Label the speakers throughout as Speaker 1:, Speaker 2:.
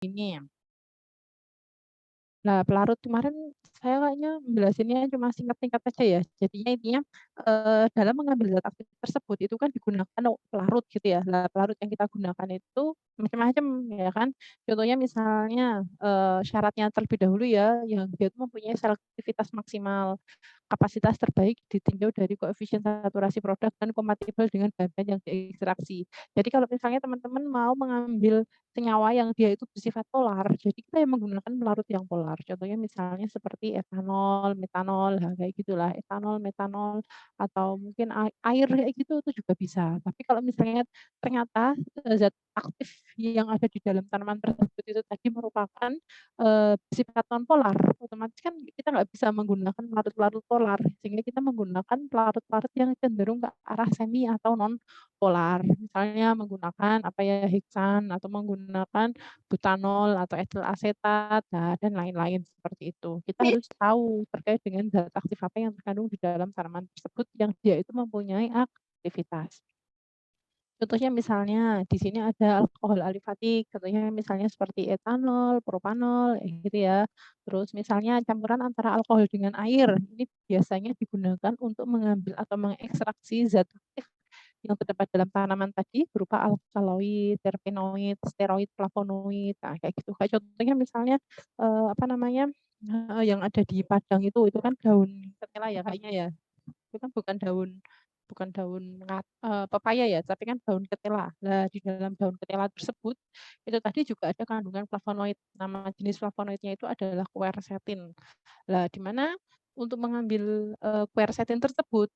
Speaker 1: Ini. Nah, pelarut kemarin saya kayaknya jelasinnya cuma singkat-singkat aja ya. Jadinya intinya, dalam mengambil zat aktif tersebut itu kan digunakan pelarut gitu ya. Nah, pelarut yang kita gunakan itu macam-macam ya kan. Contohnya misalnya, syaratnya terlebih dahulu ya, yang dia itu mempunyai selektivitas maksimal. Kapasitas terbaik ditinjau dari koefisien saturasi produk dan kompatibel dengan bahan-bahan yang diekstraksi. Jadi kalau misalnya teman-teman mau mengambil senyawa yang dia itu bersifat polar, jadi kita yang menggunakan pelarut yang polar. Contohnya misalnya seperti etanol, metanol, nah kayak gitulah, etanol, metanol, atau mungkin air kayak gitu itu juga bisa. Tapi kalau misalnya ternyata, zat aktif yang ada di dalam tanaman tersebut itu tadi merupakan bersifat nonpolar, otomatis kan kita nggak bisa menggunakan pelarut-pelarut polar, sehingga kita menggunakan pelarut-pelarut yang cenderung ke arah semi atau non-polar. Misalnya menggunakan apa ya, heksan atau menggunakan butanol atau etil asetat, nah, dan lain-lain seperti itu. Kita harus tahu terkait dengan zat aktif apa yang terkandung di dalam tanaman tersebut yang dia itu mempunyai aktivitas. Contohnya misalnya di sini ada alkohol alifatik, contohnya misalnya seperti etanol, propanol, gitu ya. Terus misalnya campuran antara alkohol dengan air, ini biasanya digunakan untuk mengambil atau mengekstraksi zat aktif yang terdapat dalam tanaman tadi berupa alkaloid, terpenoid, steroid, flavonoid, nah kayak gitu. Kayak contohnya misalnya, apa namanya, yang ada di Padang itu kan daun ketela ya kayaknya ya? Itu kan bukan daun pepaya ya, tapi kan daun ketela. Nah, di dalam daun ketela tersebut, itu tadi juga ada kandungan flavonoid. Nama jenis flavonoidnya itu adalah quercetin. Lah, di mana untuk mengambil, quercetin tersebut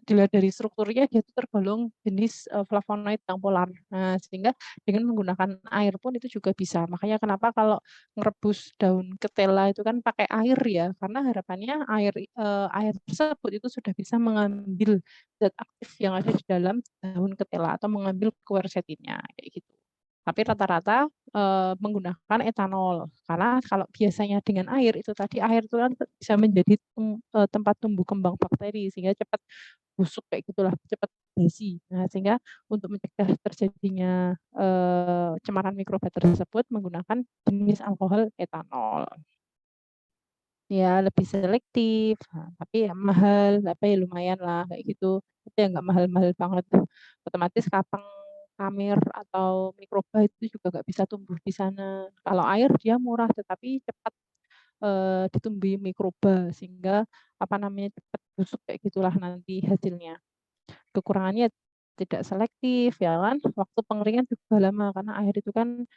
Speaker 1: dilihat dari strukturnya dia itu tergolong jenis, flavonoid yang polar. Nah, sehingga dengan menggunakan air pun itu juga bisa. Makanya kenapa kalau ngerebus daun ketela itu kan pakai air ya, karena harapannya air tersebut itu sudah bisa mengambil zat aktif yang ada di dalam daun ketela atau mengambil quercetinnya, kayak gitu. Tapi rata-rata, menggunakan etanol, karena kalau biasanya dengan air, itu tadi air itu kan bisa menjadi tempat tumbuh kembang bakteri sehingga cepat busuk kayak gitulah, cepat basi. Nah, sehingga untuk mencegah terjadinya, cemaran mikroba tersebut menggunakan jenis alkohol etanol. Ya lebih selektif, tapi ya mahal, tapi ya lumayanlah kayak gitu. Tapi ya nggak mahal-mahal banget. Otomatis kapang, kamir, atau mikroba itu juga nggak bisa tumbuh di sana. Kalau air dia murah tetapi cepat, ditumbuhi mikroba sehingga, apa namanya, cepat busuk kayak gitulah nanti hasilnya. Kekurangannya tidak selektif ya kan, waktu pengeringan juga lama karena air itu kan,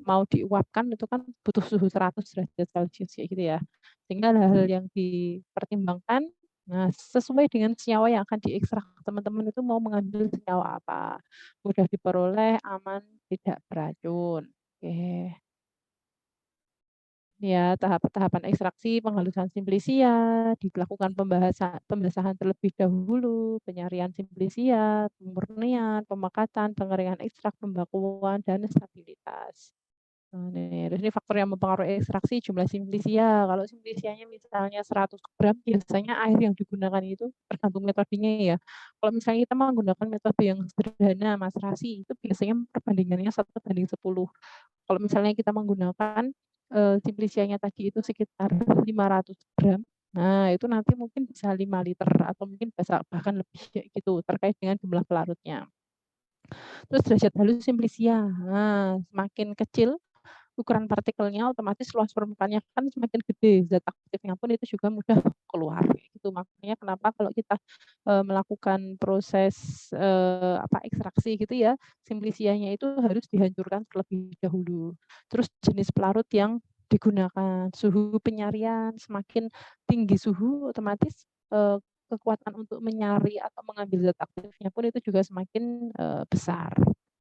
Speaker 1: mau diuapkan itu kan butuh suhu 100 derajat Celcius kayak gitu ya. Sehingga hal-hal yang dipertimbangkan, nah sesuai dengan senyawa yang akan diekstrak, teman-teman itu mau mengambil senyawa apa, mudah diperoleh, aman, tidak beracun. Oke. Ya, tahapan ekstraksi, penghalusan simplisia, dilakukan pembasahan terlebih dahulu, penyarian simplisia, pemurnian, pemakatan, pengeringan ekstrak, pembakuan, dan stabilitas. Nah, nih, terus ini faktor yang mempengaruhi ekstraksi jumlah simplisia. Kalau simplisianya misalnya 100 gram, biasanya air yang digunakan itu tergantung metodenya ya. Kalau misalnya kita menggunakan metode yang sederhana, maserasi, itu biasanya perbandingannya 1:10. Kalau misalnya kita menggunakan, simplisianya tadi itu sekitar 500 gram, nah itu nanti mungkin bisa 5 liter atau mungkin bahkan lebih kayak gitu, terkait dengan jumlah pelarutnya. Terus derajat halus simplisia, nah semakin kecil ukuran partikelnya otomatis luas permukaannya kan semakin gede, zat aktifnya pun itu juga mudah keluar, kayak gitu. Makanya kenapa kalau kita, melakukan proses, ekstraksi gitu ya, simplisianya itu harus dihancurkan terlebih dahulu. Terus jenis pelarut yang digunakan, suhu penyarian, semakin tinggi suhu otomatis, kekuatan untuk menyari atau mengambil zat aktifnya pun itu juga semakin, besar.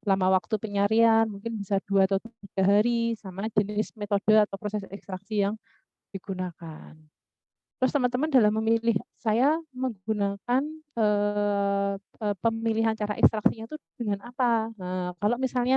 Speaker 1: Lama waktu penyarian mungkin bisa 2 atau 3 hari, sama jenis metode atau proses ekstraksi yang digunakan. Terus teman-teman dalam memilih saya menggunakan, pemilihan cara ekstraksinya itu dengan apa? Nah, kalau misalnya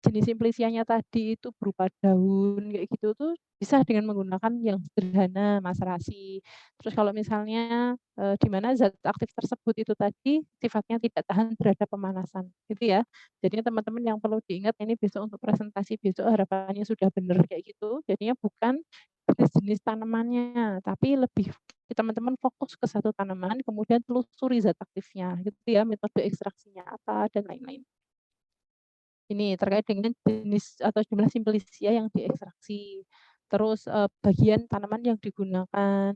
Speaker 1: jenis simplicianya tadi itu berupa daun kayak gitu tuh bisa dengan menggunakan yang sederhana, Mas rasi. Terus kalau misalnya, di mana zat aktif tersebut itu tadi sifatnya tidak tahan terhadap pemanasan, gitu ya. Jadinya teman-teman yang perlu diingat ini besok untuk presentasi besok harapannya sudah benar kayak gitu, jadinya bukan jenis-jenis tanamannya, tapi lebih teman-teman fokus ke satu tanaman, kemudian telusuri zat aktifnya, gitu ya, metode ekstraksinya apa, dan lain-lain. Ini terkait dengan jenis atau jumlah simplicia yang diekstraksi, terus, bagian tanaman yang digunakan,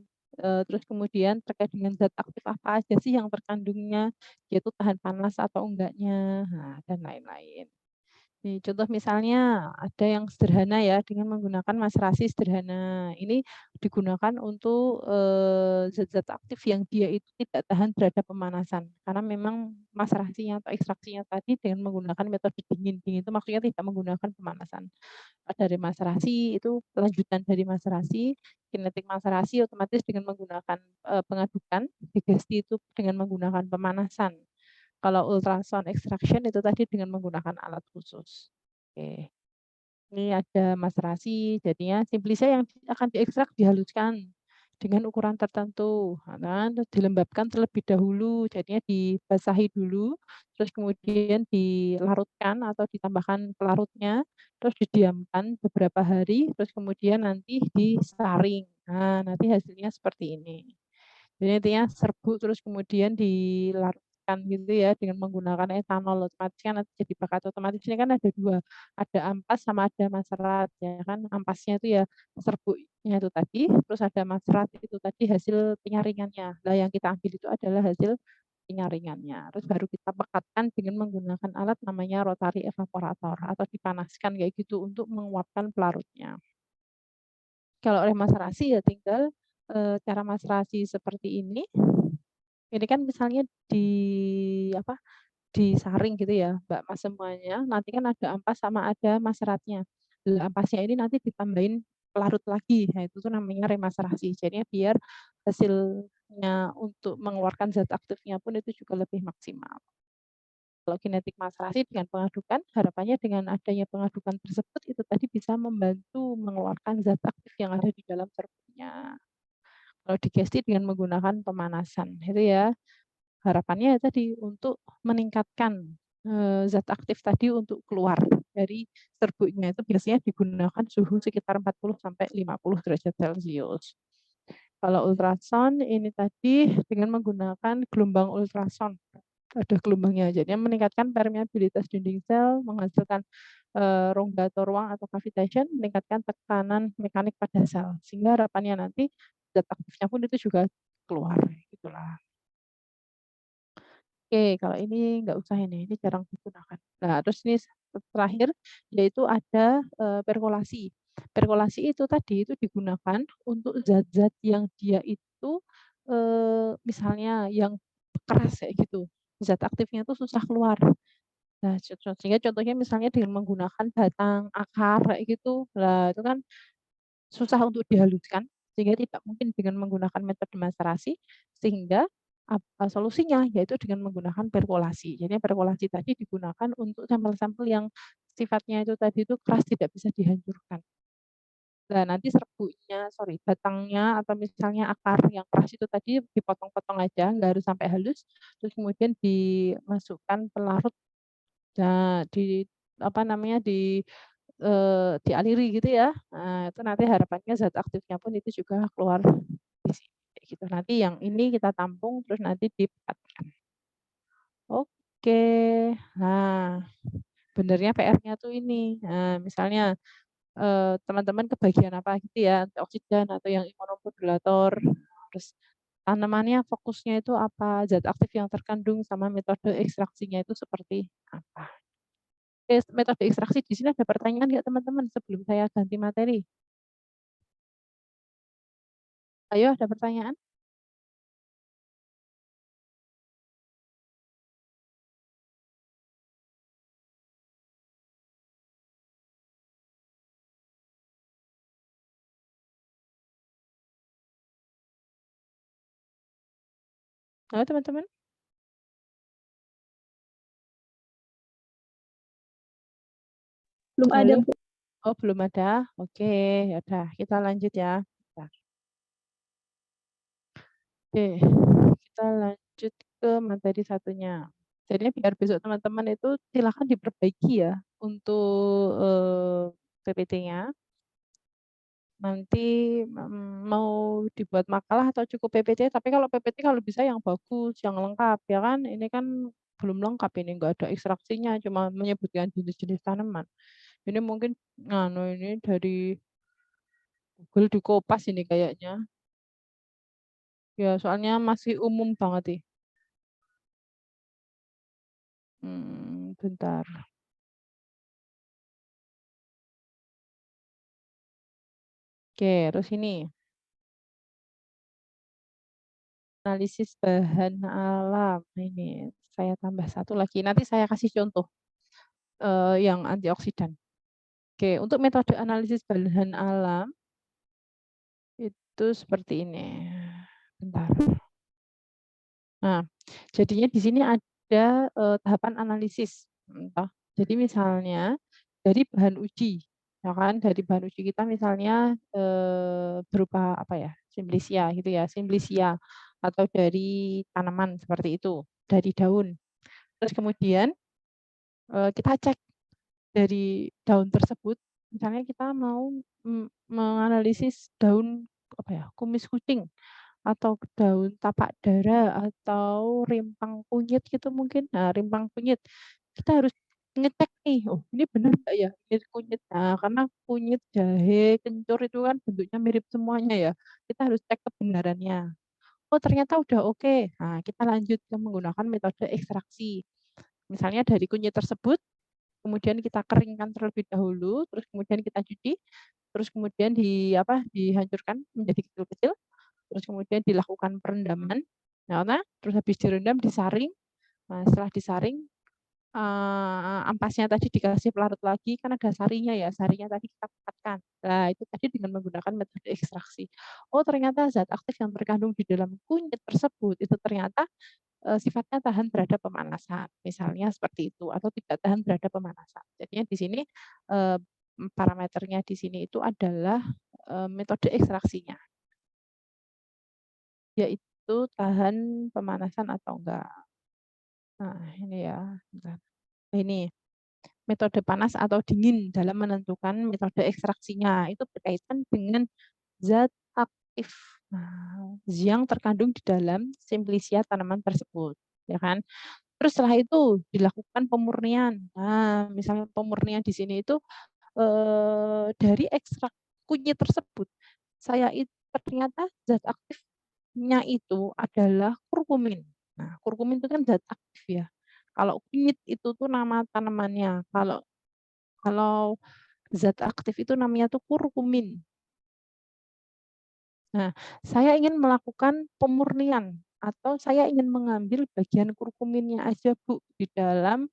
Speaker 1: terus kemudian terkait dengan zat aktif apa aja sih yang terkandungnya, yaitu tahan panas atau enggaknya, nah, dan lain-lain. Nih, contoh misalnya ada yang sederhana ya, dengan menggunakan maserasi sederhana. Ini digunakan untuk, zat-zat aktif yang dia itu tidak tahan terhadap pemanasan. Karena memang maserasinya atau ekstraksinya tadi dengan menggunakan metode dingin. Dingin itu maksudnya tidak menggunakan pemanasan. Dari maserasi itu lanjutan dari maserasi, kinetik maserasi otomatis dengan menggunakan, pengadukan, digesti itu dengan menggunakan pemanasan. Kalau ultrasound extraction itu tadi dengan menggunakan alat khusus. Oke, ini ada maserasi, jadinya simplicia yang akan diekstrak dihaluskan dengan ukuran tertentu, nah, terus dilembabkan terlebih dahulu, jadinya dibasahi dulu, terus kemudian dilarutkan atau ditambahkan pelarutnya, terus didiamkan beberapa hari, terus kemudian nanti disaring. Nah, nanti hasilnya seperti ini. Jadi intinya serbuk terus kemudian dilarutkan gitu ya dengan menggunakan etanol, otomatis kan nanti jadi bakat otomatis ini kan ada 2, ada ampas sama ada maserat ya kan. Ampasnya itu ya serbuknya itu tadi, terus ada maserat itu tadi hasil penyaringannya. Nah yang kita ambil itu adalah hasil penyaringannya. Terus baru kita pekatkan dengan menggunakan alat namanya rotary evaporator atau dipanaskan kayak gitu untuk menguapkan pelarutnya. Kalau remaserasi ya tinggal, cara maserasi seperti ini kan misalnya apa, disaring gitu ya, Mbak, Mas, semuanya, nanti kan ada ampas sama ada maseratnya. Lah ampasnya ini nanti ditambahin pelarut lagi, nah itu tuh namanya remaserasi. Jadinya biar hasilnya untuk mengeluarkan zat aktifnya pun itu juga lebih maksimal. Kalau kinetik maserasi dengan pengadukan, harapannya dengan adanya pengadukan tersebut itu tadi bisa membantu mengeluarkan zat aktif yang ada di dalam serbuknya. Kalau digesti dengan menggunakan pemanasan, itu ya. Harapannya ya tadi untuk meningkatkan, zat aktif tadi untuk keluar dari serbuknya itu biasanya digunakan suhu sekitar 40 sampai 50 derajat Celcius. Kalau ultrasound ini tadi dengan menggunakan gelombang ultrasound, ada gelombangnya. Jadinya meningkatkan permeabilitas dinding sel, menghasilkan, rongga atau ruang atau cavitation, meningkatkan tekanan mekanik pada sel. Sehingga harapannya nanti zat aktifnya pun itu juga keluar, gitulah. Oke, kalau ini nggak usah ini jarang digunakan. Nah, terus ini terakhir, yaitu ada, perkolasi. Perkolasi itu tadi, itu digunakan untuk zat-zat yang dia itu, misalnya yang keras kayak gitu, zat aktifnya itu susah keluar. Nah, sehingga contohnya misalnya dengan menggunakan batang, akar, kayak gitu. Lah, itu kan susah untuk dihaluskan, sehingga tidak mungkin dengan menggunakan metode maserasi, sehingga solusinya yaitu dengan menggunakan perkolasi. Jadi perkolasi tadi digunakan untuk sampel-sampel yang sifatnya itu tadi itu keras tidak bisa dihancurkan. Nah, nanti batangnya atau misalnya akar yang keras itu tadi dipotong-potong aja, nggak harus sampai halus, terus kemudian dimasukkan pelarut, nah apa namanya, dialiri gitu ya. Nah, itu nanti harapannya zat aktifnya pun itu juga keluar di sini, kayak gitu. Nanti yang ini kita tampung terus nanti dipekatkan. Oke. Nah, benernya PR-nya tuh ini, misalnya, teman-teman kebagian apa gitu ya, antioksidan atau yang imunomodulator, terus tanamannya fokusnya itu apa, zat aktif yang terkandung sama metode ekstraksinya itu seperti apa. Metode ekstraksi di sini ada pertanyaan nggak teman-teman sebelum saya ganti materi? Ayo ada pertanyaan? Halo teman-teman?
Speaker 2: Belum ada,
Speaker 1: Halo?
Speaker 2: Bu.
Speaker 1: Oh, belum ada? Oke, ya udah kita lanjut ya. Bentar. Oke, kita lanjut ke materi satunya. Jadinya biar besok teman-teman itu silakan diperbaiki ya untuk, PPT-nya. Nanti, mau dibuat makalah atau cukup PPT, tapi kalau PPT kalau bisa yang bagus, yang lengkap ya kan, ini kan belum lengkap ini, nggak ada ekstraksinya, cuma menyebutkan jenis-jenis tanaman. Ini mungkin ini dari Google dikopas ini kayaknya. Ya soalnya masih umum banget nih. Bentar. Oke, terus ini, analisis bahan alam. Ini saya tambah satu lagi, nanti saya kasih contoh, yang antioksidan. Oke, untuk metode analisis bahan alam itu seperti ini. Bentar. Nah, jadinya di sini ada, tahapan analisis, toh. Jadi misalnya dari bahan uji, ya kan, dari bahan uji kita misalnya, berupa apa ya, Simplisia gitu ya, Simplisia atau dari tanaman seperti itu, dari daun. Terus kemudian, kita cek dari daun tersebut, misalnya kita mau, menganalisis daun apa ya, kumis kucing atau daun tapak dara atau rimpang kunyit gitu mungkin. Nah, rimpang kunyit kita harus ngecek nih, "Oh, ini benar nggak ya ini kunyit?" Nah, karena kunyit, jahe, kencur itu kan bentuknya mirip semuanya ya, kita harus cek kebenarannya. Oh, ternyata udah oke. Nah, kita lanjut ke menggunakan metode ekstraksi. Misalnya dari kunyit tersebut, kemudian kita keringkan terlebih dahulu, terus kemudian kita cuci, terus kemudian dihancurkan menjadi kecil-kecil, terus kemudian dilakukan perendaman, nah, terus habis direndam disaring. Nah, setelah disaring, ampasnya tadi dikasih pelarut lagi, kan ada sarinya ya, sarinya tadi kita pekatkan. Nah, itu tadi dengan menggunakan metode ekstraksi. Oh, ternyata zat aktif yang terkandung di dalam kunyit tersebut itu ternyata, sifatnya tahan terhadap pemanasan, misalnya seperti itu, atau tidak tahan terhadap pemanasan. Jadinya di sini, eee, parameternya di sini itu adalah, metode ekstraksinya. Yaitu tahan pemanasan atau enggak. Nah, ini ya, bentar. Nah, ini metode panas atau dingin dalam menentukan metode ekstraksinya, itu berkaitan dengan zat aktif, nah, yang terkandung di dalam Simplisia tanaman tersebut, ya kan. Terus setelah itu dilakukan pemurnian. Nah, misalnya pemurnian di sini itu, dari ekstrak kunyit tersebut, ternyata zat aktifnya itu adalah kurkumin. Nah, kurkumin itu kan zat aktif ya. Kalau kunyit itu tuh nama tanamannya, kalau kalau zat aktif itu namanya tuh kurkumin. Nah, saya ingin melakukan pemurnian atau saya ingin mengambil bagian kurkuminnya aja, Bu, di dalam,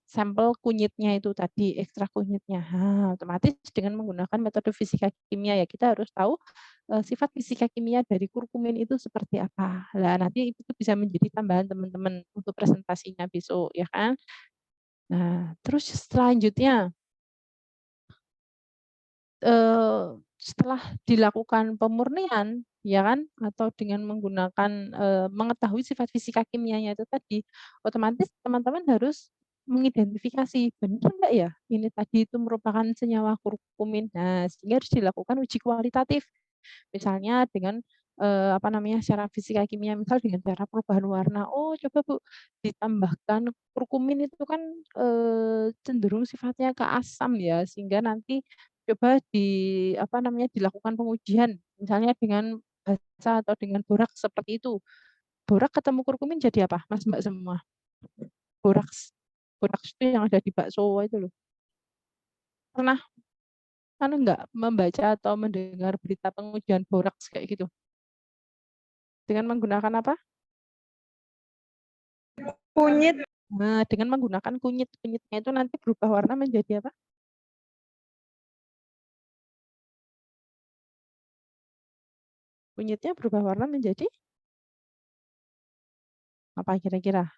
Speaker 1: sampel kunyitnya itu tadi, ekstrak kunyitnya. Nah, otomatis dengan menggunakan metode fisika kimia ya, kita harus tahu, sifat fisika kimia dari kurkumin itu seperti apa. Lah, nanti itu bisa menjadi tambahan teman-teman untuk presentasinya besok, ya kan. Nah, terus selanjutnya setelah dilakukan pemurnian, ya kan, atau dengan menggunakan, mengetahui sifat fisika kimianya itu tadi, otomatis teman-teman harus mengidentifikasi, benar nggak ya ini tadi itu merupakan senyawa kurkumin. Nah, sehingga harus dilakukan uji kualitatif. Misalnya dengan, secara fisika kimia, misal dengan cara perubahan warna, "Oh coba Bu, ditambahkan kurkumin itu kan, cenderung sifatnya ke asam ya, sehingga nanti coba dilakukan pengujian, misalnya dengan basa atau dengan borak seperti itu. Borak ketemu kurkumin jadi apa, Mas, Mbak semua? Boraks. Boraks itu yang ada di bakso itu loh. Pernah nggak membaca atau mendengar berita pengujian boraks kayak gitu? Dengan menggunakan apa?
Speaker 2: Kunyit.
Speaker 1: Nah, dengan menggunakan kunyit. Kunyitnya itu nanti berubah warna menjadi apa? Kunyitnya berubah warna menjadi apa kira-kira?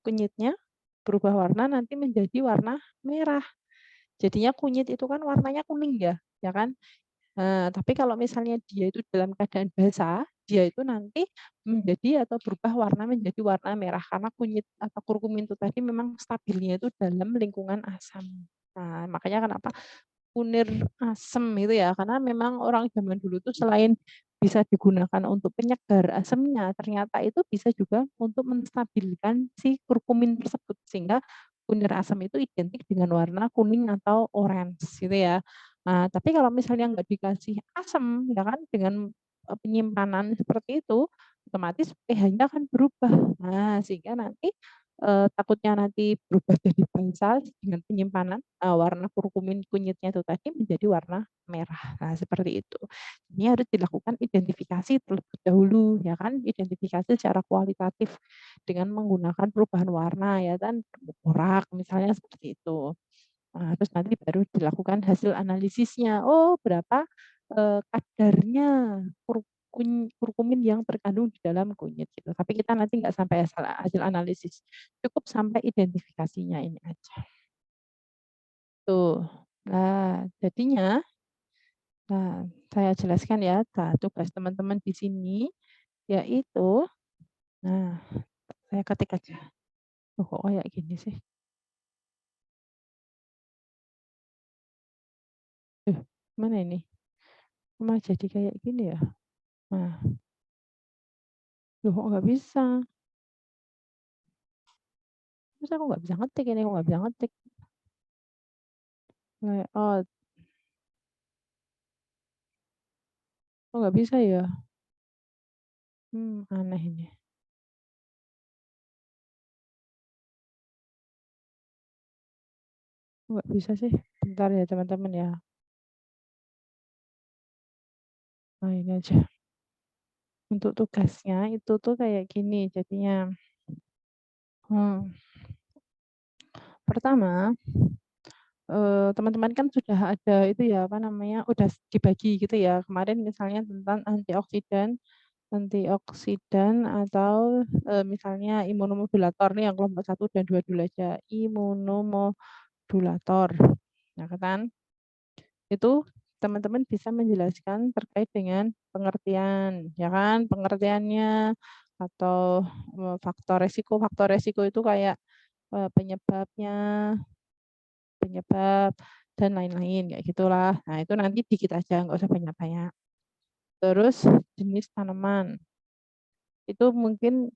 Speaker 1: kunyitnya berubah warna nanti menjadi warna merah. Jadinya kunyit itu kan warnanya kuning ya, ya kan? Nah, tapi kalau misalnya dia itu dalam keadaan basah, dia itu nanti menjadi atau berubah warna menjadi warna merah karena kunyit atau kurkumin itu tadi memang stabilnya itu dalam lingkungan asam. Nah, makanya kenapa kunir asem itu ya, karena memang orang zaman dulu tuh selain bisa digunakan untuk penyegar asemnya, ternyata itu bisa juga untuk menstabilkan si kurkumin tersebut, sehingga kunir asam itu identik dengan warna kuning atau orange gitu ya. Nah, tapi kalau misalnya nggak dikasih asam ya kan dengan, penyimpanan seperti itu, otomatis pH-nya akan berubah. Nah, sehingga nanti takutnya nanti berubah jadi basa dengan penyimpanan, warna kurkumin kunyitnya itu tadi menjadi warna merah. Nah, seperti itu. Ini harus dilakukan identifikasi terlebih dahulu, ya kan, identifikasi secara kualitatif dengan menggunakan perubahan warna, ya kan, tengkorak misalnya seperti itu. Nah, terus nanti baru dilakukan hasil analisisnya. Oh, berapa, kadarnya kurkumin yang terkandung di dalam kunyit gitu. Tapi kita nanti nggak sampai hasil analisis, cukup sampai identifikasinya ini aja. Tuh. Nah, jadinya saya jelaskan ya, tugas teman-teman di sini yaitu nah, saya ketik aja. Loh, kok kayak gini sih? Mana ini? Cuma jadi kayak gini ya? Nah, loh kok nggak bisa? Terus aku nggak bisa ngetik ini, aku nggak bisa ngetik. Layout, kok nggak bisa ya? Aneh ini. Kok nggak bisa sih? Bentar ya teman-teman ya. Nah ini aja. Untuk tugasnya itu tuh kayak gini jadinya. Hmm. Pertama, teman-teman kan sudah ada itu ya, apa namanya, udah dibagi gitu ya. Kemarin misalnya tentang antioksidan atau, misalnya imunomodulator nih yang kelompok 1 dan 2 dulu aja, imunomodulator, ya kan? Itu teman-teman bisa menjelaskan terkait dengan pengertian, ya kan? Pengertiannya atau, faktor resiko itu kayak, penyebabnya, penyebab dan lain-lain, kayak gitulah. Nah, itu nanti dikit aja, nggak usah banyak-banyak. Terus jenis tanaman, itu mungkin,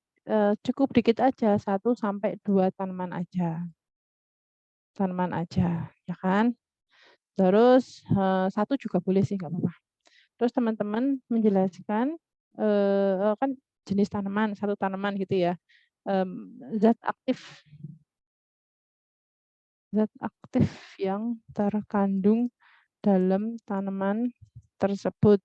Speaker 1: cukup dikit aja, 1 sampai 2 tanaman aja, ya kan. Terus, 1 juga boleh sih, nggak apa-apa. Terus teman-teman menjelaskan, kan jenis tanaman, 1 tanaman gitu ya, zat aktif yang terkandung dalam tanaman tersebut.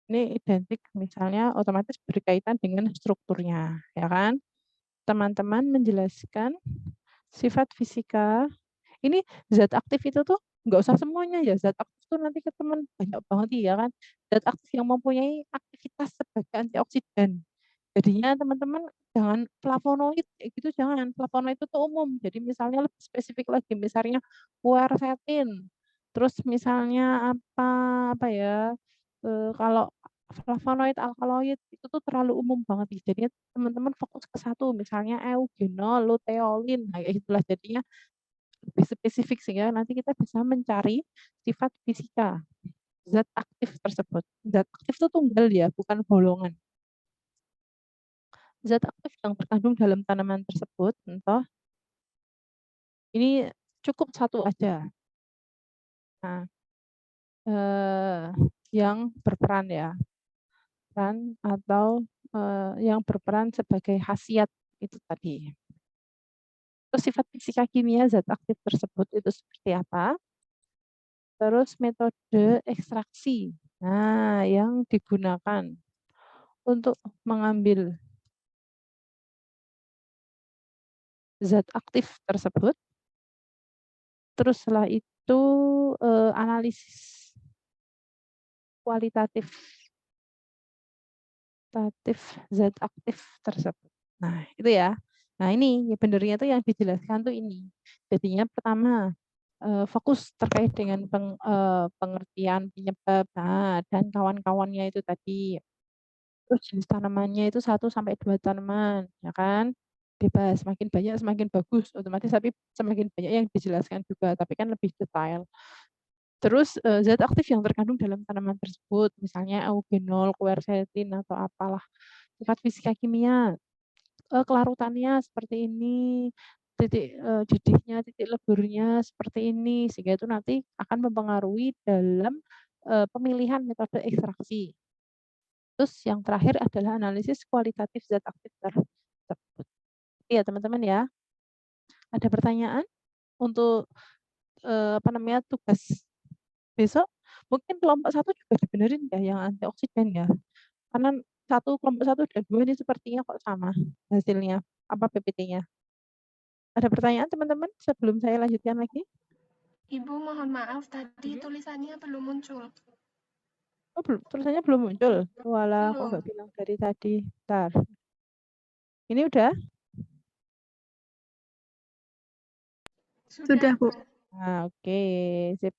Speaker 1: Ini identik misalnya otomatis berkaitan dengan strukturnya, ya kan. Teman-teman menjelaskan sifat fisika, ini zat aktif itu tuh nggak usah semuanya ya, zat aktif tuh nanti ke teman banyak banget ya kan. Zat aktif yang mempunyai aktivitas sebagai antioksidan. Jadinya teman-teman jangan flavonoid kayak gitu jangan, flavonoid itu tuh umum. Jadi misalnya lebih spesifik lagi, misalnya quercetin, terus misalnya apa, apa ya, kalau flavonoid, alkaloid itu tuh terlalu umum banget nih. Jadinya teman-teman fokus ke 1, misalnya eugenol, luteolin, nah kayak gitulah. Jadinya lebih spesifik sehingga nanti kita bisa mencari sifat fisika zat aktif tersebut. Zat aktif itu tunggal ya, bukan golongan. Zat aktif yang terkandung dalam tanaman tersebut, entah ini cukup 1 aja. Nah, yang berperan ya, peran atau, yang berperan sebagai khasiat itu tadi. Terus sifat fisika kimia zat aktif tersebut itu seperti apa, terus metode ekstraksi. Nah, yang digunakan untuk mengambil zat aktif tersebut, terus setelah itu, analisis kualitatif zat aktif tersebut. Nah, itu ya. Nah ini ya benernya tuh yang dijelaskan tuh ini. Jadinya pertama fokus terkait dengan pengertian penyebab, nah, dan kawan-kawannya itu tadi. Terus jenis tanamannya itu 1 sampai 2 tanaman, ya kan? Bebas, semakin banyak semakin bagus, otomatis tapi semakin banyak yang dijelaskan juga, tapi kan lebih detail. Terus zat aktif yang terkandung dalam tanaman tersebut, misalnya eugenol, quercetin, atau apalah. Sifat fisika kimia, kelarutannya seperti ini, didihnya, titik leburnya seperti ini, sehingga itu nanti akan mempengaruhi dalam pemilihan metode ekstraksi. Terus yang terakhir adalah analisis kualitatif zat aktif tersebut. Iya teman-teman ya. Ada pertanyaan untuk tugas besok? Mungkin kelompok 1 juga dibenerin ya yang antioksidan ya. Karena kelompok 1 dan 2 ini sepertinya kok sama hasilnya, apa PPT-nya. Ada pertanyaan teman-teman sebelum saya lanjutkan lagi?
Speaker 2: Ibu mohon maaf tadi tulisannya belum muncul.
Speaker 1: Oh, tulisannya belum muncul. Walah, kok
Speaker 2: Belum.
Speaker 1: nggak bilang dari tadi. Bentar. Ini udah?
Speaker 2: Sudah, Bu.
Speaker 1: Nah, oke. Sip.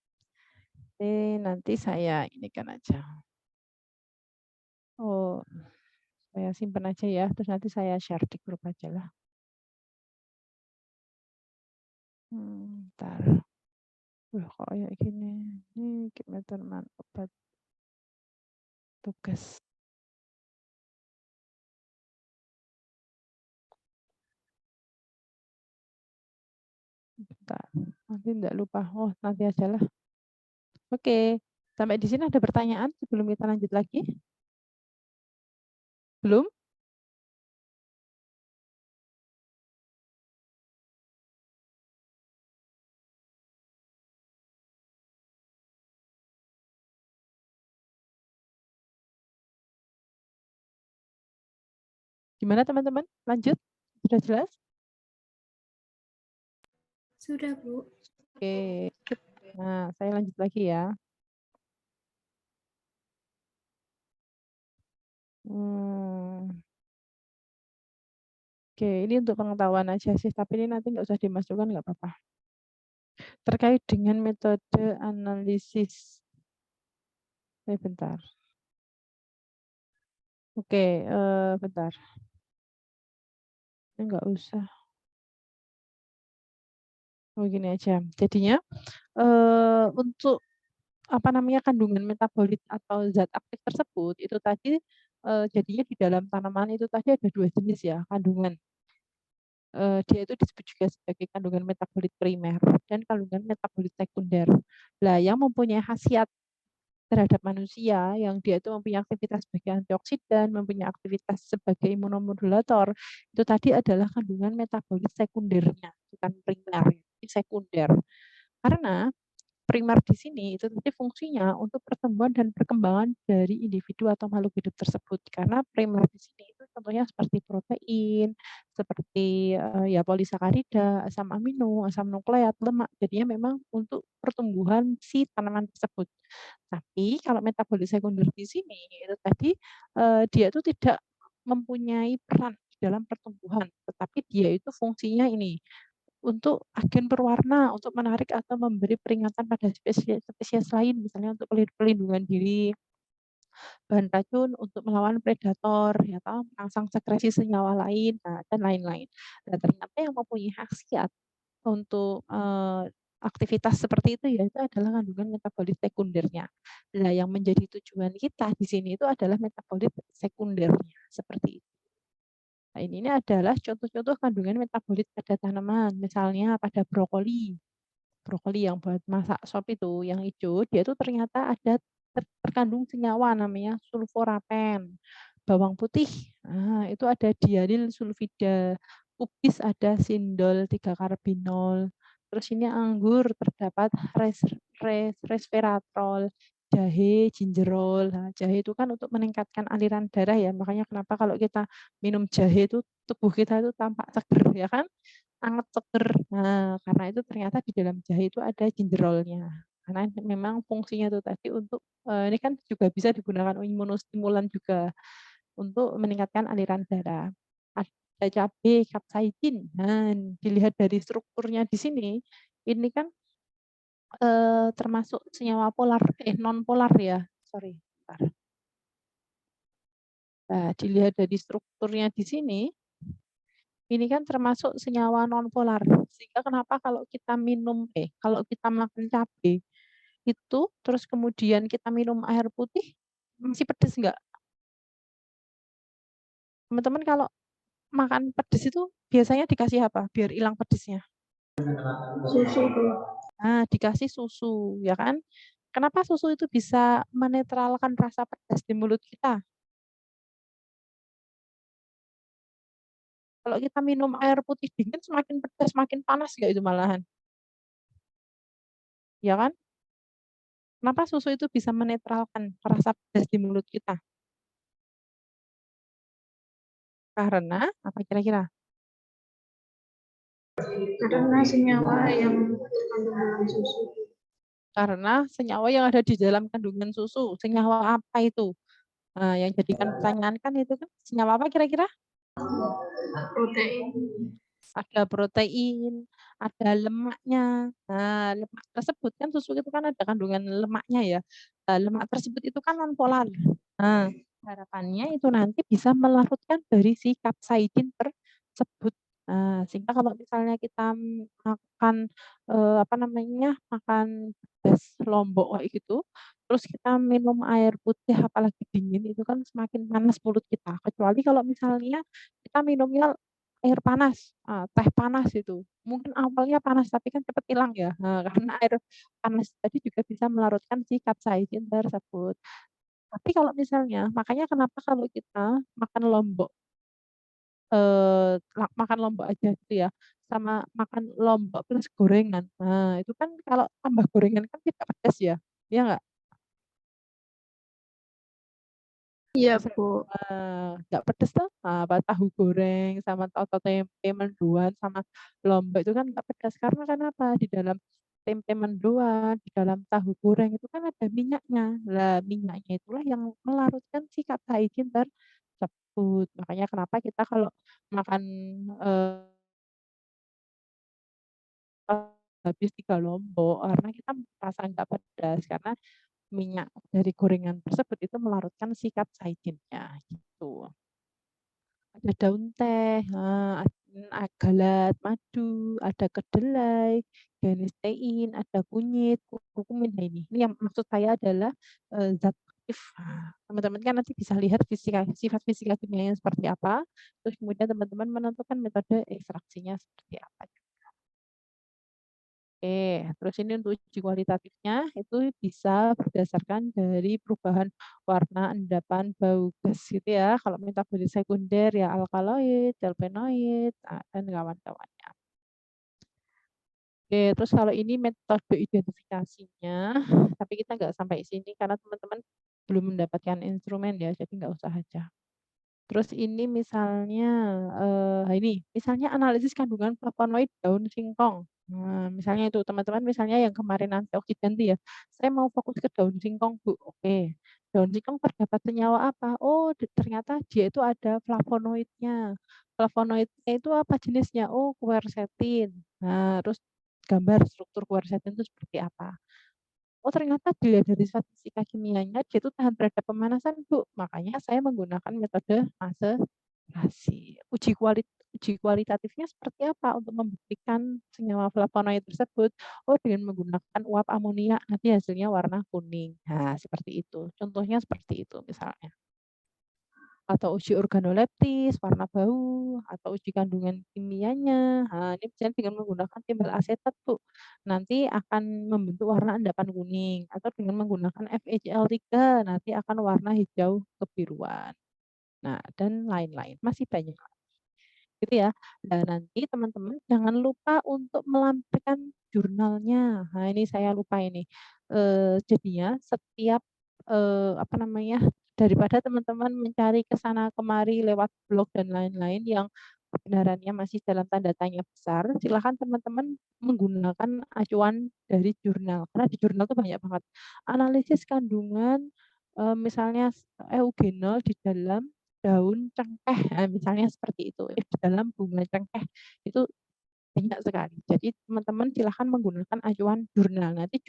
Speaker 1: Nanti saya ini kan aja. Oh, saya simpan aja ya. Terus nanti saya share di grup aja lah. Bentar. Kok kayak gini. Ini meteran obat tugas. Bentar. Nanti enggak lupa. Oh, nanti aja lah. Oke. Sampai di sini ada pertanyaan sebelum kita lanjut lagi? Belum? Gimana teman-teman? Lanjut? Sudah jelas?
Speaker 2: Sudah, Bu.
Speaker 1: Oke. Nah, saya lanjut lagi ya. Oke, ini untuk pengetahuan aja sih, tapi ini nanti nggak usah dimasukkan, nggak apa-apa. Terkait dengan metode analisis. Bentar. Oke, bentar. Ini nggak usah. Oh, gini aja. Jadinya untuk kandungan metabolit atau zat aktif tersebut itu tadi jadinya di dalam tanaman itu tadi ada 2 jenis ya kandungan. Dia itu disebut juga sebagai kandungan metabolit primer dan kandungan metabolit sekunder. Nah, yang mempunyai khasiat terhadap manusia yang dia itu mempunyai aktivitas sebagai antioksidan, mempunyai aktivitas sebagai imunomodulator, itu tadi adalah kandungan metabolit sekundernya, bukan primer, ini sekunder. Karena primer di sini itu nanti fungsinya untuk pertumbuhan dan perkembangan dari individu atau makhluk hidup tersebut. Karena primer di sini itu contohnya seperti protein, seperti ya polisakarida, asam amino, asam nukleat, lemak. Jadinya memang untuk pertumbuhan si tanaman tersebut. Tapi kalau metabolit sekunder di sini itu tadi dia itu tidak mempunyai peran di dalam pertumbuhan, tetapi dia itu fungsinya ini untuk agen berwarna, untuk menarik atau memberi peringatan pada spesies lain, misalnya untuk pelindungan diri, bahan racun untuk melawan predator, ya atau merangsang sekresi senyawa lain, dan lain-lain. Dan ternyata yang mempunyai khasiat untuk aktivitas seperti itu ya itu adalah kandungan metabolit sekundernya. Nah, yang menjadi tujuan kita di sini itu adalah metabolit sekundernya, seperti itu. Nah, ini adalah contoh-contoh kandungan metabolit pada tanaman, misalnya pada brokoli. Brokoli yang buat masak sop itu, yang hijau, dia itu ternyata ada terkandung senyawa namanya sulforapen. Bawang putih, itu ada diaryl sulfida. Kubis ada sindol 3 karbinol. Terus ini anggur terdapat resveratrol, jahe, gingerol. Nah, jahe itu kan untuk meningkatkan aliran darah ya. Makanya kenapa kalau kita minum jahe itu tubuh kita itu tampak seger ya kan? Anget seger. Nah, karena itu ternyata di dalam jahe itu ada gingerolnya. Karena memang fungsinya itu tadi untuk ini kan juga bisa digunakan imunostimulan juga untuk meningkatkan aliran darah. ada cabai, capsaicin. Nah, dilihat dari strukturnya di sini, ini kan termasuk senyawa polar, non polar ya, sorry, bentar. Nah, dilihat dari strukturnya di sini, ini kan termasuk senyawa non polar. Sehingga kenapa kalau kita kalau kita makan cabai itu, terus kemudian kita minum air putih, masih pedes nggak? Teman-teman kalau makan pedes itu biasanya dikasih apa biar hilang pedesnya?
Speaker 2: Susu.
Speaker 1: Nah, dikasih susu, ya kan? Kenapa susu itu bisa menetralkan rasa pedas di mulut kita? Kalau kita minum air putih dingin semakin pedas, semakin panas nggak itu malahan? Ya kan? Kenapa susu itu bisa menetralkan rasa pedas di mulut kita? Karena apa kira-kira?
Speaker 2: Karena senyawa yang terkandung dalam susu.
Speaker 1: Karena senyawa yang ada di dalam kandungan susu. Senyawa apa itu? Nah, yang jadikan pertanyaan kan itu kan senyawa apa kira-kira?
Speaker 2: Protein.
Speaker 1: Ada protein, ada lemaknya. Nah, lemak tersebut kan susu itu kan ada kandungan lemaknya ya. Nah, lemak tersebut itu kan non polar. Nah, harapannya itu nanti bisa melarutkan dari si capsaicin tersebut. Nah, sehingga kalau misalnya kita makan apa namanya, makan beras lombok kayak gitu, terus kita minum air putih apalagi dingin itu kan semakin panas mulut kita. Kecuali kalau misalnya kita minumnya air panas, teh panas itu. Mungkin awalnya panas tapi kan cepat hilang ya. Nah, karena air panas tadi juga bisa melarutkan si capsaicin tersebut. Tapi kalau misalnya, makanya kenapa kalau kita makan lombok, makan lombok aja gitu ya, sama makan lombok plus gorengan. Nah, itu kan kalau tambah gorengan kan tidak pedas ya, iya nggak?
Speaker 2: Iya,
Speaker 1: Misal,
Speaker 2: Bu.
Speaker 1: nggak pedes tuh, apa tahu goreng sama atau tempe mendoan sama lombok itu kan nggak pedas karena kenapa? Di dalam tempe mendoan, di dalam tahu goreng itu kan ada minyaknya. Lah minyaknya itulah yang melarutkan si capsaicin tersebut. Makanya kenapa kita kalau makan habis 3 lombok karena kita merasa nggak pedas karena minyak dari gorengan tersebut itu melarutkan si capsaicinnya gitu. Ada daun teh, galat madu, ada kedelai, genistein, ada kunyit, kurkumin. Nah ini yang maksud saya adalah zat aktif. Teman-teman kan nanti bisa lihat sifat fisika kimianya seperti apa, terus kemudian teman-teman menentukan metode ekstraksinya seperti apa. Oke, terus ini untuk uji kualitatifnya itu bisa berdasarkan dari perubahan warna, endapan, bau, gas gitu ya. Kalau metabolit sekunder ya alkaloid, terpenoid, dan kawan-kawannya. Oke, terus kalau ini metode identifikasinya, tapi kita nggak sampai sini karena teman-teman belum mendapatkan instrumen ya, jadi nggak usah aja. Terus ini misalnya, ini misalnya analisis kandungan flavonoid daun singkong. Nah, misalnya itu teman-teman misalnya yang kemarin antioksidan itu ya, saya mau fokus ke daun singkong Bu, oke. Daun singkong terdapat senyawa apa? Oh ternyata dia itu ada flavonoidnya. Flavonoidnya itu apa jenisnya? Oh quercetin. Nah terus gambar struktur quercetin itu seperti apa? Oh ternyata dilihat dari zat fisika kimianya dia itu tahan terhadap pemanasan Bu, makanya saya menggunakan metode maserasi. Uji kualitatifnya seperti apa untuk membuktikan senyawa flavonoid tersebut? Oh dengan menggunakan uap amonia, nanti hasilnya warna kuning. Nah seperti itu, contohnya seperti itu misalnya. Atau uji organoleptis, warna bau, atau uji kandungan kimianya. Nah, ini misalnya dengan menggunakan timbal asetat, Bu. Nanti akan membentuk warna endapan kuning. Atau dengan menggunakan FeCl3, nanti akan warna hijau kebiruan. Nah, dan lain-lain. Masih banyak. Gitu ya. Dan nanti teman-teman jangan lupa untuk melampirkan jurnalnya. Nah, ini saya lupa ini. Jadinya setiap apa namanya, daripada teman-teman mencari ke sana kemari lewat blog dan lain-lain yang kebenarannya masih dalam tanda tanya besar, silakan teman-teman menggunakan acuan dari jurnal. Karena di jurnal itu banyak banget analisis kandungan misalnya eugenol di dalam daun cengkeh, misalnya seperti itu. Di dalam bunga cengkeh itu banyak sekali. Jadi teman-teman silahkan menggunakan acuan jurnal. Nanti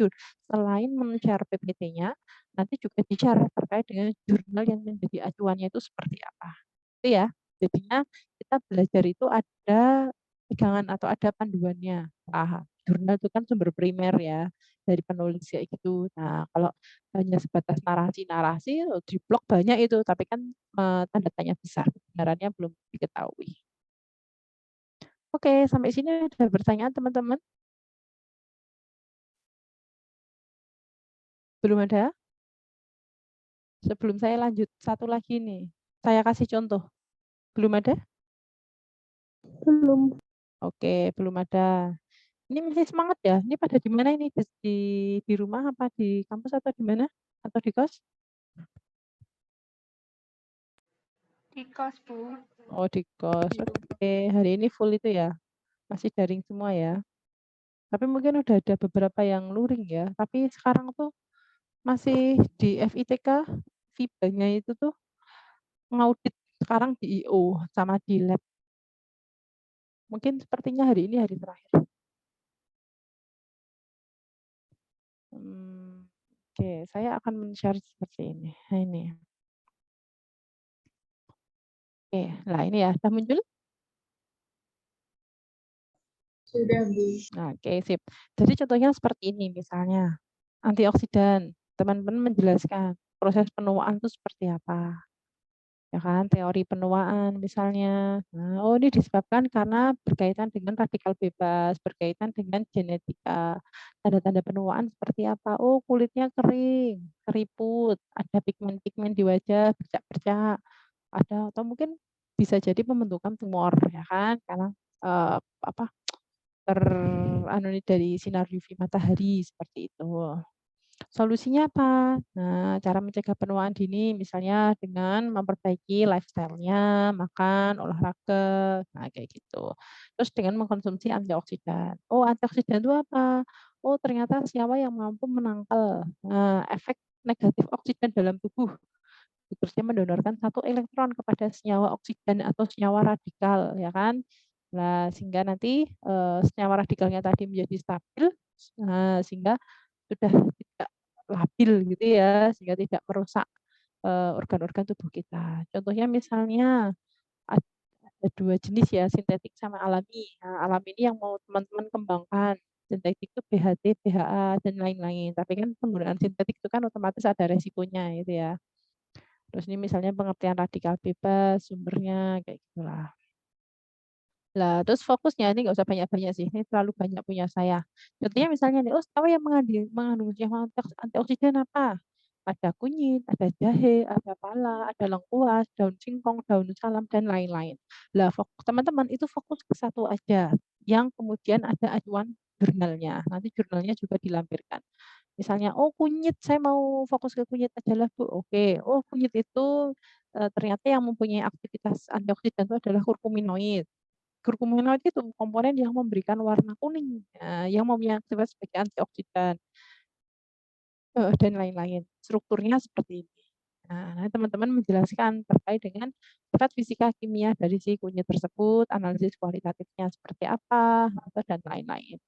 Speaker 1: selain men-share PPT-nya, nanti juga di-share terkait dengan jurnal yang menjadi acuannya itu seperti apa. Itu ya. Jadinya kita belajar itu ada pegangan atau ada panduannya. Jurnal itu kan sumber primer ya dari penulis kayak gitu. Nah, kalau hanya sebatas narasi-narasi di blog banyak itu, tapi kan tanda tanya besar, kebenarannya belum diketahui. Oke, sampai sini ada pertanyaan teman-teman? Belum ada? Sebelum saya lanjut, satu lagi nih. Saya kasih contoh. Belum ada?
Speaker 2: Belum.
Speaker 1: Oke, belum ada. Ini masih semangat ya? Ini pada di mana ini? Di rumah apa di kampus atau di mana? Atau di kos?
Speaker 2: Di kos, Bu.
Speaker 1: Oh, di kos. Oke, hari ini full itu ya? Masih daring semua ya? Tapi mungkin udah ada beberapa yang luring ya. Tapi sekarang tuh masih di FITK, FIBA-nya itu tuh ngaudit sekarang di IO sama di lab. Mungkin sepertinya hari ini hari terakhir. Oke, saya akan men-share seperti ini. Nah, ini. Oke, nah ini ya, sudah muncul?
Speaker 2: Sudah, Bu.
Speaker 1: Nah, oke, sip. Jadi contohnya seperti ini misalnya. Antioksidan. Teman-teman menjelaskan proses penuaan itu seperti apa. Ya kan, teori penuaan misalnya. Nah, oh ini disebabkan karena berkaitan dengan radikal bebas, berkaitan dengan genetika. Tanda-tanda penuaan seperti apa? Oh, kulitnya kering, keriput, ada pigmen-pigmen di wajah, bercak-bercak, ada atau mungkin bisa jadi pembentukan tumor ya kan karena apa dari sinar UV matahari seperti itu. Solusinya apa? Nah, cara mencegah penuaan dini misalnya dengan memperbaiki lifestyle-nya, makan, olahraga, nah kayak gitu. Terus dengan mengkonsumsi antioksidan. Oh, antioksidan itu apa? Oh, ternyata senyawa yang mampu menangkal efek negatif oksigen dalam tubuh. Siklusnya mendonorkan satu elektron kepada senyawa oksigen atau senyawa radikal, ya kan? Nah, sehingga nanti senyawa radikalnya tadi menjadi stabil, sehingga sudah tidak labil gitu ya, sehingga tidak merusak organ-organ tubuh kita. Contohnya misalnya ada dua jenis ya, sintetik sama alami. Nah, alami ini yang mau teman-teman kembangkan. Sintetik itu BHT, BHA, dan lain-lain. Tapi kan penggunaan sintetik itu kan otomatis ada resikonya gitu ya. Terus ini misalnya pengertian radikal bebas, sumbernya kayak gitulah. Lah, terus fokusnya ini nggak usah banyak-banyak sih, ini terlalu banyak punya saya. Contohnya misalnya nih, oh senyawa yang mengandung senyawa antioksidan apa? Ada kunyit, ada jahe, ada pala, ada lengkuas, daun singkong, daun salam, dan lain-lain. Lah, teman-teman itu fokus ke satu aja, yang kemudian ada acuan jurnalnya. Nanti jurnalnya juga dilampirkan. Misalnya, oh kunyit, saya mau fokus ke kunyit aja lah Bu. Oke, oh kunyit itu ternyata yang mempunyai aktivitas antioksidan itu adalah kurkuminoid. Kurkuminoid itu komponen yang memberikan warna kuning, yang mempunyai aktivitas sebagai antioksidan, dan lain-lain. Strukturnya seperti ini. Nah, teman-teman menjelaskan terkait dengan sifat fisika kimia dari si kunyit tersebut, analisis kualitatifnya seperti apa, atau dan lain-lain.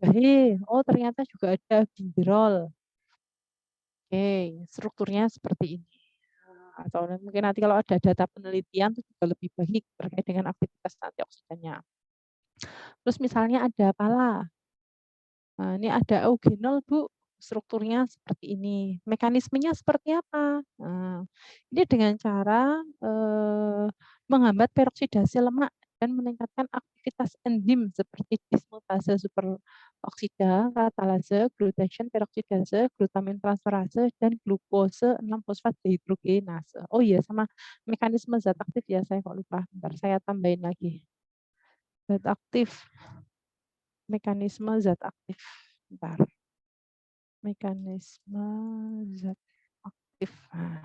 Speaker 1: Jadi, oh ternyata juga ada ginjerol. Oke, strukturnya seperti ini. Atau mungkin nanti kalau ada data penelitian itu juga lebih baik terkait dengan aktivitas antioksidannya. Terus misalnya ada pala. Nah, ini ada eugenol, Bu. Strukturnya seperti ini. Mekanismenya seperti apa? Nah, ini dengan cara menghambat peroksidasi lemak dan meningkatkan aktivitas enzim seperti dismutase superoksida, katalase, glutation peroksidase, glutamin transferase, dan glukose 6-fosfat dehidrogenase. Oh iya, sama mekanisme zat aktif ya, saya kok lupa. Bentar, saya tambahin lagi. Zat aktif. Mekanisme zat aktif. Bentar. Mekanisme zat aktif. Nah,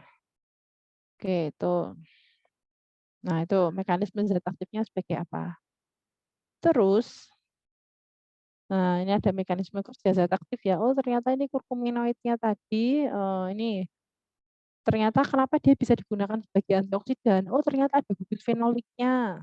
Speaker 1: oke, itu. Nah, itu mekanisme zat aktifnya sebagai apa? Terus, nah ini ada mekanisme kerja zat aktif ya. Oh, ternyata ini kurkuminoidnya tadi ini Ternyata kenapa dia bisa digunakan sebagai antioksidan, oh ternyata ada bubuk fenoliknya.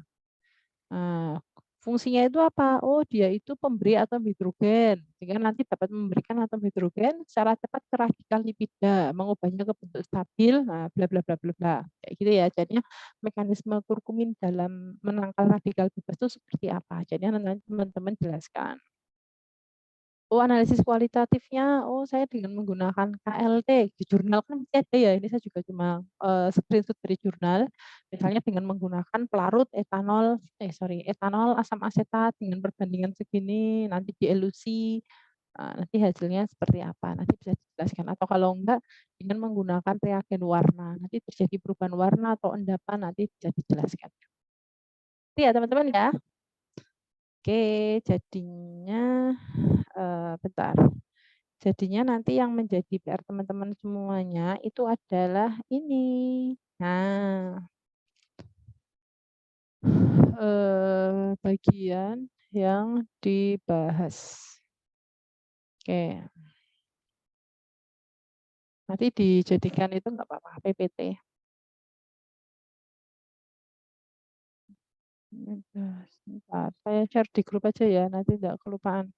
Speaker 1: Nah, fungsinya itu apa? Oh, dia itu pemberi atom hidrogen, sehingga nanti dapat memberikan atom hidrogen secara cepat ke radikal lipida, mengubahnya ke bentuk stabil, nah bla bla bla bla bla. Kayak gitu ya. Jadinya mekanisme kurkumin dalam menangkal radikal bebas itu seperti apa? Jadinya nanti teman-teman jelaskan. Oh, analisis kualitatifnya, oh saya dengan menggunakan KLT, di jurnal kan masih ada ya, ini saya juga cuma, screenshot dari jurnal, misalnya dengan menggunakan pelarut etanol asam asetat dengan perbandingan segini, nanti dielusi, nanti hasilnya seperti apa, nanti bisa dijelaskan. Atau kalau enggak, dengan menggunakan reagen warna, nanti terjadi perubahan warna atau endapan, nanti bisa dijelaskan. Itu ya teman-teman ya. Oke, jadinya, bentar. Jadinya nanti yang menjadi PR teman-teman semuanya itu adalah ini. Nah, bagian yang dibahas. Oke, nanti dijadikan itu nggak apa-apa, PPT. Sebentar, saya share di grup aja ya, nanti nggak kelupaan.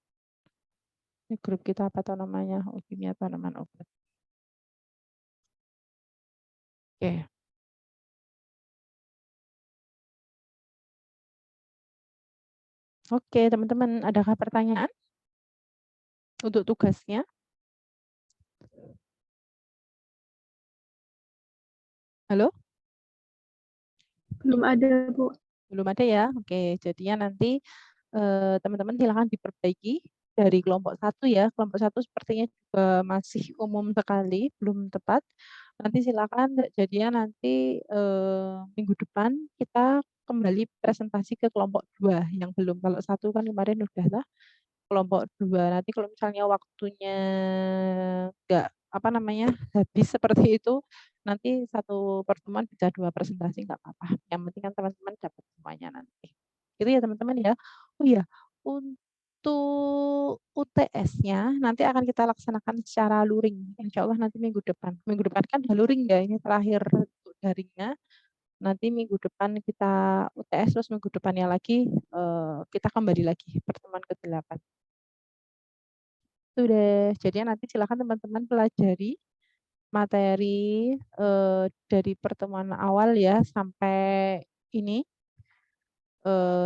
Speaker 1: Ini grup kita apa tuh namanya? Oh, kimia tanaman obat. Oke. Oke, teman-teman, adakah pertanyaan untuk tugasnya? Halo?
Speaker 2: Belum ada, Bu.
Speaker 1: Belum ada ya? Oke, jadinya nanti, teman-teman silakan diperbaiki dari kelompok 1 ya. Kelompok 1 sepertinya juga masih umum sekali, belum tepat. Nanti silakan jadinya nanti, minggu depan kita kembali presentasi ke kelompok 2 yang belum. Kalau 1 kan kemarin udah lah, kelompok 2. Nanti kalau misalnya waktunya nggak, apa namanya, habis seperti itu, nanti satu pertemuan bisa 2 presentasi nggak apa-apa. Yang penting kan teman-teman dapat semuanya nanti. Gitu ya teman-teman ya. Oh iya, untuk UTS-nya nanti akan kita laksanakan secara luring, insya Allah nanti minggu depan. Minggu depan kan udah luring ya, ini terakhir untuk daringnya. Nanti minggu depan kita UTS, terus minggu depannya lagi, kita kembali lagi pertemuan ke-8. Sudah, jadinya nanti silakan teman-teman pelajari materi, dari pertemuan awal ya sampai ini,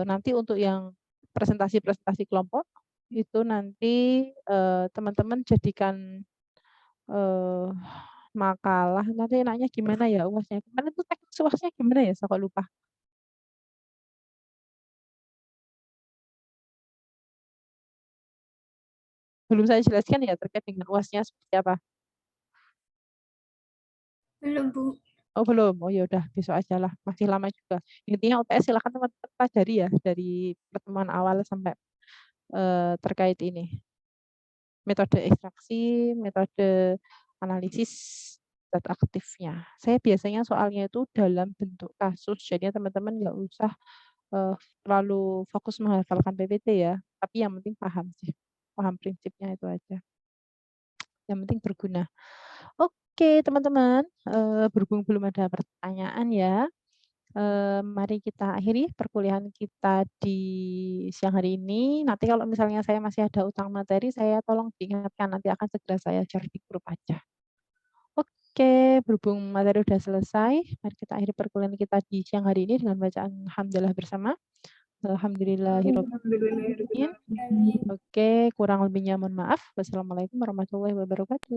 Speaker 1: nanti untuk yang presentasi-presentasi kelompok, itu nanti, teman-teman jadikan, eee, makalah, nanti enaknya gimana ya UAS-nya? Kemarin tuh teknis UAS-nya gimana ya? Saya kok lupa. Belum saya jelaskan ya terkait dengan UAS-nya seperti apa?
Speaker 2: Belum, Bu.
Speaker 1: Oh belum? Oh ya udah besok aja lah, masih lama juga. Intinya UTS silakan teman-teman pelajari ya dari pertemuan awal sampai, terkait ini, metode ekstraksi, metode analisis zat aktifnya. Saya biasanya soalnya itu dalam bentuk kasus, jadinya teman-teman nggak usah, terlalu fokus menghafalkan PPT ya, tapi yang penting paham sih, paham prinsipnya itu aja, yang penting berguna. Oke teman-teman, berhubung belum ada pertanyaan ya, mari kita akhiri perkuliahan kita di siang hari ini. Nanti kalau misalnya saya masih ada utang materi, saya tolong diingatkan, nanti akan segera saya share di grup aja. Oke, berhubung materi sudah selesai, mari kita akhiri perkuliahan kita di siang hari ini dengan bacaan alhamdulillah bersama. Alhamdulillahirobbilalamin. Oke, kurang lebihnya mohon maaf. Wassalamualaikum warahmatullahi wabarakatuh.